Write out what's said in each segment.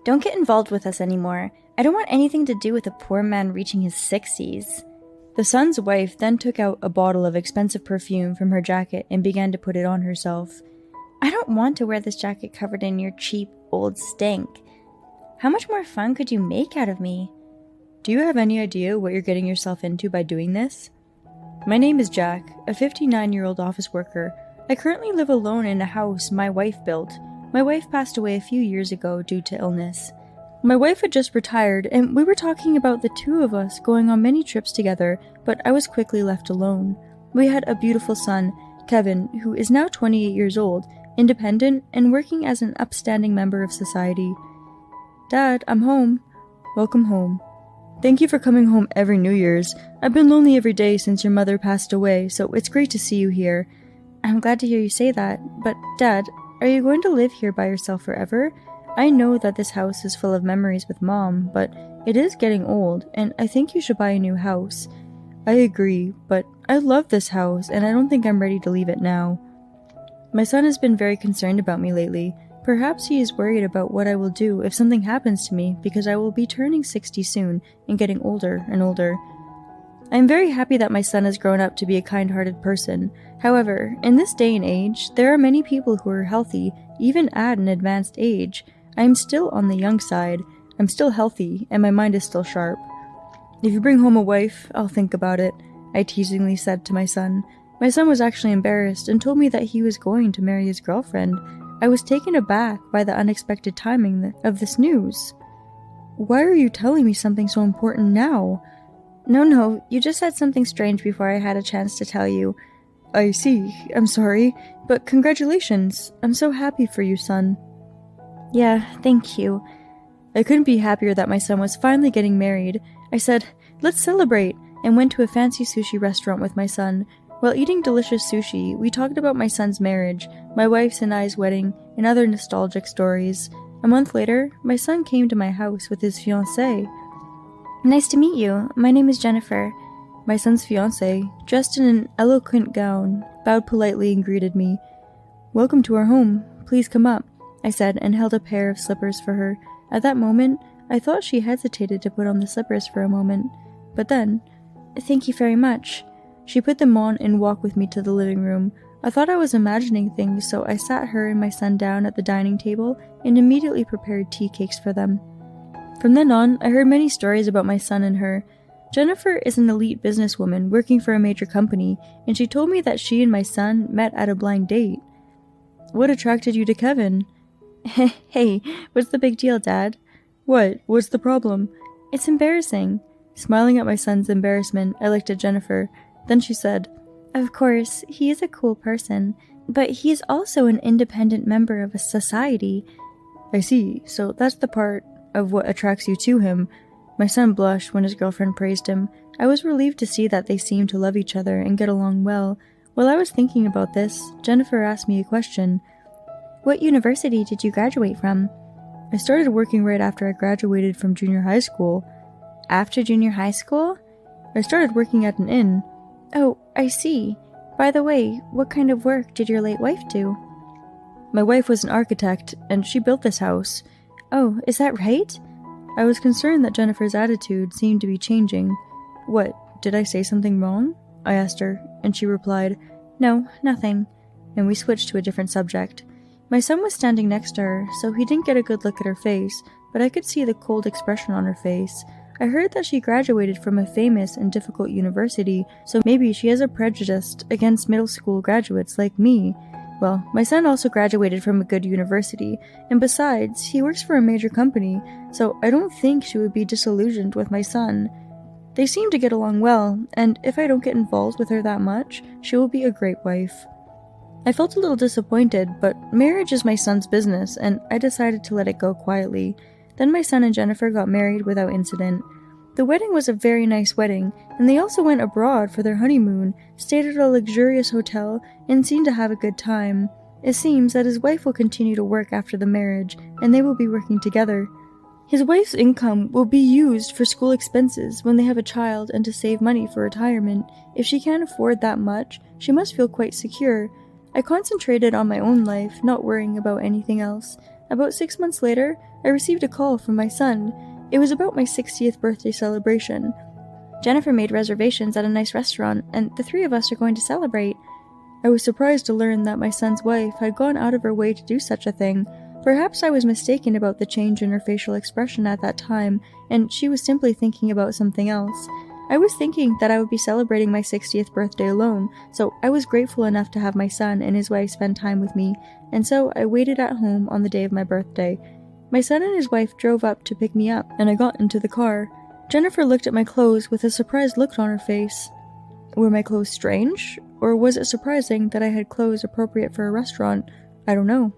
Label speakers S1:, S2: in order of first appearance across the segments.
S1: Don't get involved with us anymore. I don't want anything to do with a poor man reaching his 60s. The son's wife then took out a bottle of expensive perfume from her jacket and began to put it on herself. I don't want to wear this jacket covered in your cheap, old stink. How much more fun could you make out of me? Do you have any idea what you're getting yourself into by doing this? My name is Jack, a 59-year-old office worker. I currently live alone in a house my wife built. My wife passed away a few years ago due to illness. My wife had just retired, and we were talking about the two of us going on many trips together, but I was quickly left alone. We had a beautiful son, Kevin, who is now 28 years old, independent, and working as an upstanding member of society. Dad, I'm home. Welcome home. Thank you for coming home every New Year's. I've been lonely every day since your mother passed away, so it's great to see you here. I'm glad to hear you say that, but Dad, are you going to live here by yourself forever? I know that this house is full of memories with Mom, but it is getting old, and I think you should buy a new house. I agree, but I love this house, and I don't think I'm ready to leave it now. My son has been very concerned about me lately. Perhaps he is worried about what I will do if something happens to me, because I will be turning 60 soon and getting older and older. I am very happy that my son has grown up to be a kind-hearted person. However, in this day and age, there are many people who are healthy, even at an advanced age. I am still on the young side. I'm still healthy, and my mind is still sharp. If you bring home a wife, I'll think about it, I teasingly said to my son. My son was actually embarrassed and told me that he was going to marry his girlfriend. I was taken aback by the unexpected timing of this news. Why are you telling me something so important now? No, you just said something strange before I had a chance to tell you. I see, I'm sorry, but congratulations. I'm so happy for you, son. Yeah, thank you. I couldn't be happier that my son was finally getting married. I said, let's celebrate, and went to a fancy sushi restaurant with my son. While eating delicious sushi, we talked about my son's marriage, my wife's and I's wedding, and other nostalgic stories. A month later, my son came to my house with his fiancée. Nice to meet you. My name is Jennifer. My son's fiancée, dressed in an eloquent gown, bowed politely and greeted me. Welcome to our home. Please come up, I said, and held a pair of slippers for her. At that moment, I thought she hesitated to put on the slippers for a moment. But then, thank you very much. She put them on and walked with me to the living room. I thought I was imagining things, so I sat her and my son down at the dining table and immediately prepared tea cakes for them. From then on, I heard many stories about my son and her. Jennifer is an elite businesswoman working for a major company, and she told me that she and my son met at a blind date. What attracted you to Kevin? Hey, what's the big deal, Dad? What? What's the problem? It's embarrassing. Smiling at my son's embarrassment, I looked at Jennifer. Then she said, Of course, he is a cool person, but he is also an independent member of a society. I see, so that's the part of what attracts you to him. My son blushed when his girlfriend praised him. I was relieved to see that they seemed to love each other and get along well. While I was thinking about this, Jennifer asked me a question. What university did you graduate from? I started working right after I graduated from junior high school. After junior high school? I started working at an inn. Oh, I see. By the way, what kind of work did your late wife do? My wife was an architect, and she built this house. Oh, is that right? I was concerned that Jennifer's attitude seemed to be changing. What, did I say something wrong? I asked her, and she replied, No, nothing. And we switched to a different subject. My son was standing next to her, so he didn't get a good look at her face, but I could see the cold expression on her face. I heard that she graduated from a famous and difficult university, so maybe she has a prejudice against middle school graduates like me. Well, my son also graduated from a good university, and besides, he works for a major company, so I don't think she would be disillusioned with my son. They seem to get along well, and if I don't get involved with her that much, she will be a great wife. I felt a little disappointed, but marriage is my son's business, and I decided to let it go quietly. Then my son and Jennifer got married without incident. The wedding was a very nice wedding, and they also went abroad for their honeymoon, stayed at a luxurious hotel, and seemed to have a good time. It seems that his wife will continue to work after the marriage, and they will be working together. His wife's income will be used for school expenses when they have a child and to save money for retirement. If she can't afford that much, she must feel quite secure. I concentrated on my own life, not worrying about anything else. About 6 months later, I received a call from my son. It was about my 60th birthday celebration. Jennifer made reservations at a nice restaurant, and the three of us are going to celebrate. I was surprised to learn that my son's wife had gone out of her way to do such a thing. Perhaps I was mistaken about the change in her facial expression at that time, and she was simply thinking about something else. I was thinking that I would be celebrating my 60th birthday alone, so I was grateful enough to have my son and his wife spend time with me, and so I waited at home on the day of my birthday. My son and his wife drove up to pick me up, and I got into the car. Jennifer looked at my clothes with a surprised look on her face. Were my clothes strange? Or was it surprising that I had clothes appropriate for a restaurant? I don't know.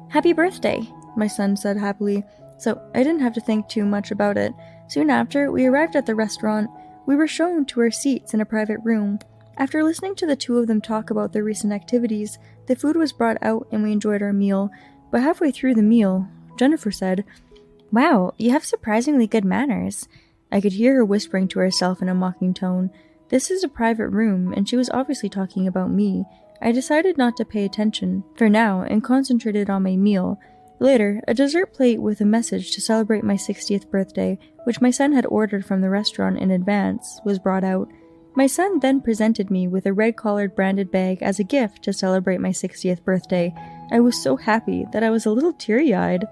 S1: "Happy birthday," my son said happily, so I didn't have to think too much about it. Soon after, we arrived at the restaurant. We were shown to our seats in a private room. After listening to the two of them talk about their recent activities, the food was brought out and we enjoyed our meal. But halfway through the meal, Jennifer said, "Wow, you have surprisingly good manners." I could hear her whispering to herself in a mocking tone. This is a private room, and she was obviously talking about me. I decided not to pay attention for now and concentrated on my meal. Later, a dessert plate with a message to celebrate my 60th birthday, which my son had ordered from the restaurant in advance, was brought out. My son then presented me with a red-collared branded bag as a gift to celebrate my 60th birthday. I was so happy that I was a little teary-eyed.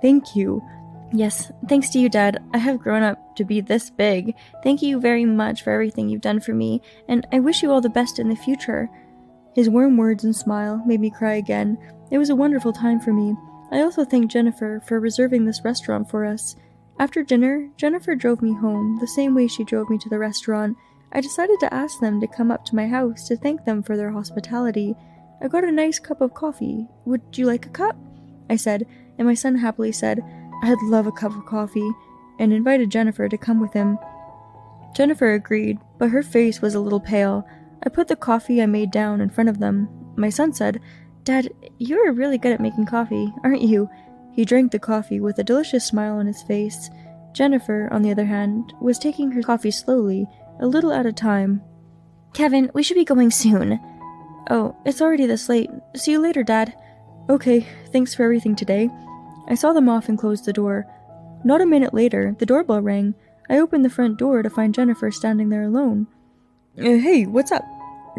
S1: "Thank you." "Yes, thanks to you, Dad. I have grown up to be this big. Thank you very much for everything you've done for me, and I wish you all the best in the future." His warm words and smile made me cry again. It was a wonderful time for me. I also thanked Jennifer for reserving this restaurant for us. After dinner, Jennifer drove me home, the same way she drove me to the restaurant. I decided to ask them to come up to my house to thank them for their hospitality. I got a nice cup of coffee. "Would you like a cup?" I said, and my son happily said, "I'd love a cup of coffee," and invited Jennifer to come with him. Jennifer agreed, but her face was a little pale. I put the coffee I made down in front of them. My son said, "Dad, you are really good at making coffee, aren't you?" He drank the coffee with a delicious smile on his face. Jennifer, on the other hand, was taking her coffee slowly, a little at a time. "Kevin, we should be going soon." "Oh, it's already this late. See you later, Dad." "Okay, thanks for everything today." I saw them off and closed the door. Not a minute later, the doorbell rang. I opened the front door to find Jennifer standing there alone. Hey, what's up?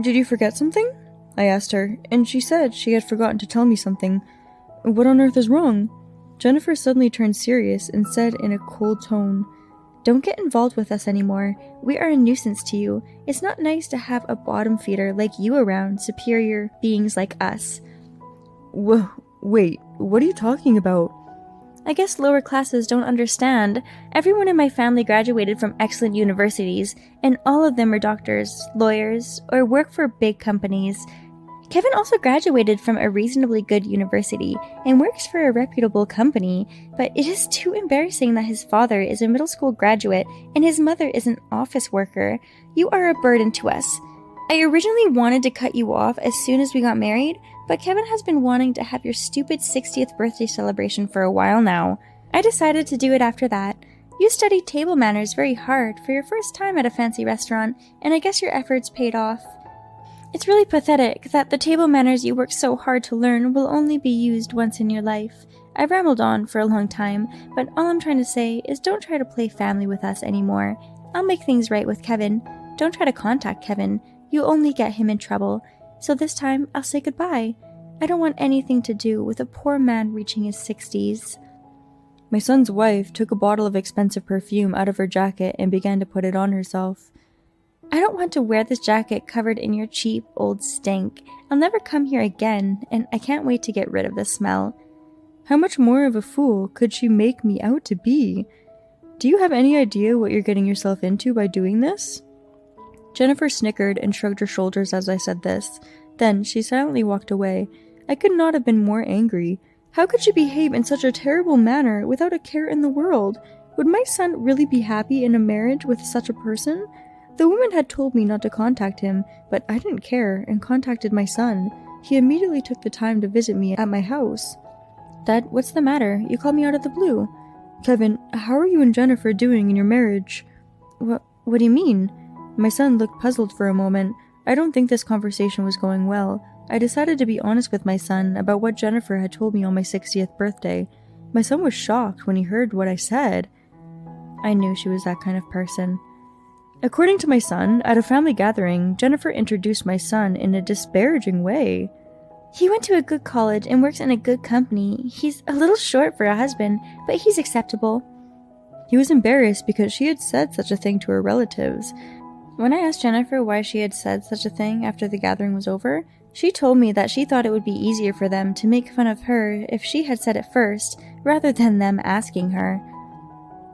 S1: Did you forget something?" I asked her, and she said she had forgotten to tell me something. "What on earth is wrong?" Jennifer suddenly turned serious and said in a cold tone, "Don't get involved with us anymore. We are a nuisance to you. It's not nice to have a bottom feeder like you around superior beings like us." Wait, what are you talking about? "I guess lower classes don't understand. Everyone in my family graduated from excellent universities, and all of them are doctors, lawyers, or work for big companies. Kevin also graduated from a reasonably good university and works for a reputable company, but it is too embarrassing that his father is a middle school graduate and his mother is an office worker. You are a burden to us. I originally wanted to cut you off as soon as we got married, but Kevin has been wanting to have your stupid 60th birthday celebration for a while now. I decided to do it after that. You studied table manners very hard for your first time at a fancy restaurant, and I guess your efforts paid off. It's really pathetic that the table manners you worked so hard to learn will only be used once in your life. I rambled on for a long time, but all I'm trying to say is don't try to play family with us anymore. I'll make things right with Kevin. Don't try to contact Kevin. You'll only get him in trouble. So this time, I'll say goodbye. I don't want anything to do with a poor man reaching his 60s. My son's wife took a bottle of expensive perfume out of her jacket and began to put it on herself. "I don't want to wear this jacket covered in your cheap old stink. I'll never come here again, and I can't wait to get rid of the smell." How much more of a fool could she make me out to be? Do you have any idea what you're getting yourself into by doing this? Jennifer snickered and shrugged her shoulders as I said this. Then she silently walked away. I could not have been more angry. How could she behave in such a terrible manner without a care in the world? Would my son really be happy in a marriage with such a person? The woman had told me not to contact him, but I didn't care and contacted my son. He immediately took the time to visit me at my house. "Dad, what's the matter? You called me out of the blue." "Kevin, how are you and Jennifer doing in your marriage?" What do you mean?" My son looked puzzled for a moment. I don't think this conversation was going well. I decided to be honest with my son about what Jennifer had told me on my 60th birthday. My son was shocked when he heard what I said. I knew she was that kind of person. According to my son, at a family gathering, Jennifer introduced my son in a disparaging way. He went to a good college and works in a good company. He's a little short for a husband, but he's acceptable. He was embarrassed because she had said such a thing to her relatives. When I asked Jennifer why she had said such a thing after the gathering was over, she told me that she thought it would be easier for them to make fun of her if she had said it first, rather than them asking her.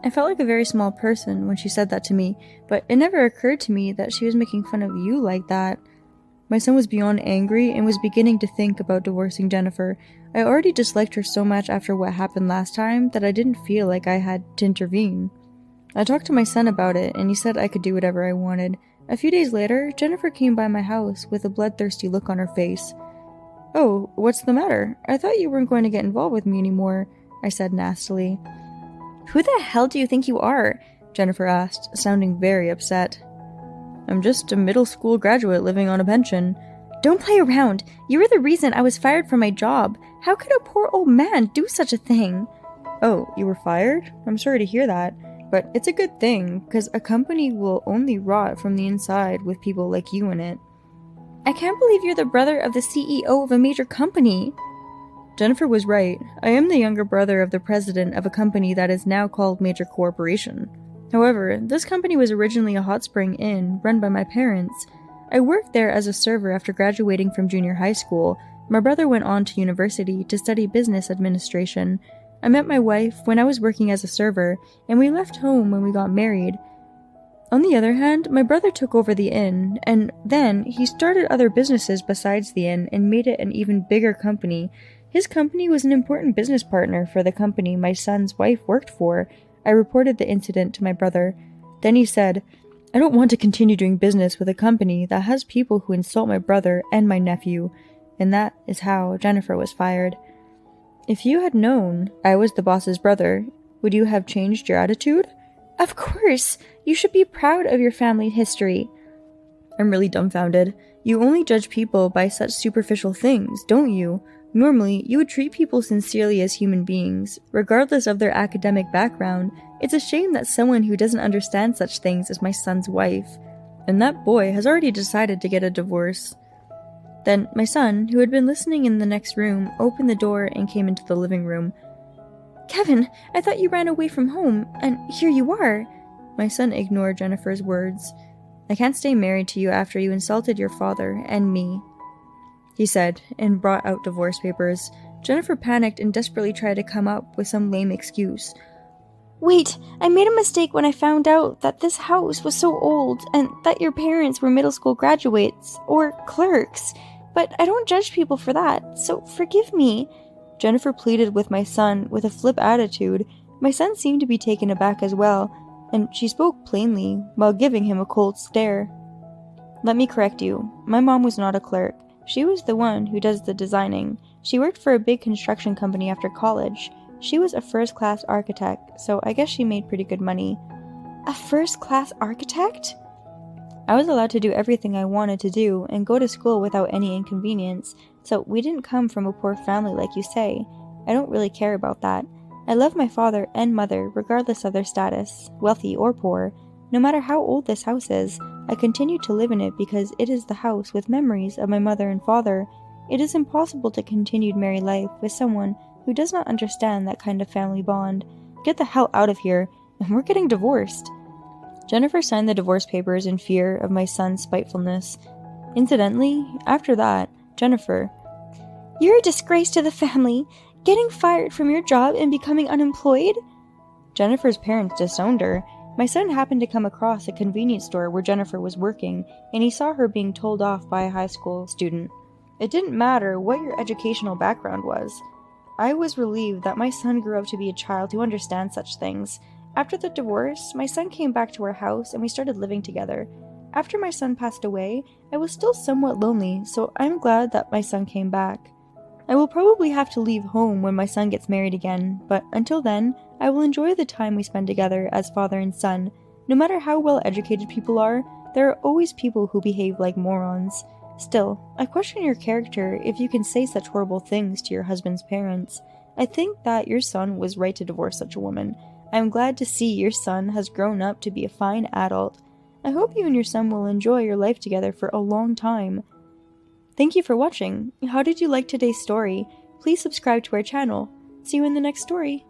S1: I felt like a very small person when she said that to me, but it never occurred to me that she was making fun of you like that. My son was beyond angry and was beginning to think about divorcing Jennifer. I already disliked her so much after what happened last time that I didn't feel like I had to intervene. I talked to my son about it, and he said I could do whatever I wanted. A few days later, Jennifer came by my house with a bloodthirsty look on her face. "Oh, what's the matter? I thought you weren't going to get involved with me anymore," I said nastily. "Who the hell do you think you are?" Jennifer asked, sounding very upset. "I'm just a middle school graduate living on a pension." "Don't play around. You were the reason I was fired from my job. How could a poor old man do such a thing?" "Oh, you were fired? I'm sorry to hear that. But it's a good thing, because a company will only rot from the inside with people like you in it." "I can't believe you're the brother of the CEO of a major company." Jennifer was right. I am the younger brother of the president of a company that is now called Major Corporation. However, this company was originally a hot spring inn run by my parents. I worked there as a server after graduating from junior high school. My brother went on to university to study business administration. I met my wife when I was working as a server, and we left home when we got married. On the other hand, my brother took over the inn, and then he started other businesses besides the inn and made it an even bigger company. His company was an important business partner for the company my son's wife worked for. I reported the incident to my brother. Then he said, "I don't want to continue doing business with a company that has people who insult my brother and my nephew." And that is how Jennifer was fired. "If you had known I was the boss's brother, would you have changed your attitude?" "Of course! You should be proud of your family history." I'm really dumbfounded. You only judge people by such superficial things, don't you? Normally, you would treat people sincerely as human beings, regardless of their academic background. It's a shame that someone who doesn't understand such things is my son's wife. And that boy has already decided to get a divorce. Then my son, who had been listening in the next room, opened the door and came into the living room. "Kevin, I thought you ran away from home, and here you are." My son ignored Jennifer's words. "I can't stay married to you after you insulted your father and me," he said, and brought out divorce papers. Jennifer panicked and desperately tried to come up with some lame excuse. "Wait, I made a mistake when I found out that this house was so old and that your parents were middle school graduates, or clerks. But I don't judge people for that, so forgive me." Jennifer pleaded with my son with a flip attitude. My son seemed to be taken aback as well, and she spoke plainly while giving him a cold stare. "Let me correct you. My mom was not a clerk. She was the one who does the designing. She worked for a big construction company after college. She was a first-class architect, so I guess she made pretty good money." "A first-class architect?" "I was allowed to do everything I wanted to do and go to school without any inconvenience, so we didn't come from a poor family like you say. I don't really care about that. I love my father and mother regardless of their status, wealthy or poor. No matter how old this house is, I continue to live in it because it is the house with memories of my mother and father. It is impossible to continue married life with someone who does not understand that kind of family bond. Get the hell out of here, and we're getting divorced." Jennifer signed the divorce papers in fear of my son's spitefulness. Incidentally, after that, Jennifer, "You're a disgrace to the family. Getting fired from your job and becoming unemployed?" Jennifer's parents disowned her. My son happened to come across a convenience store where Jennifer was working, and he saw her being told off by a high school student. It didn't matter what your educational background was. I was relieved that my son grew up to be a child who understands such things. After the divorce, my son came back to our house and we started living together. After my son passed away, I was still somewhat lonely, so I'm glad that my son came back. I will probably have to leave home when my son gets married again, but until then, I will enjoy the time we spend together as father and son. No matter how well educated people are, there are always people who behave like morons. Still, I question your character if you can say such horrible things to your husband's parents. I think that your son was right to divorce such a woman. I am glad to see your son has grown up to be a fine adult. I hope you and your son will enjoy your life together for a long time. Thank you for watching. How did you like today's story? Please subscribe to our channel. See you in the next story.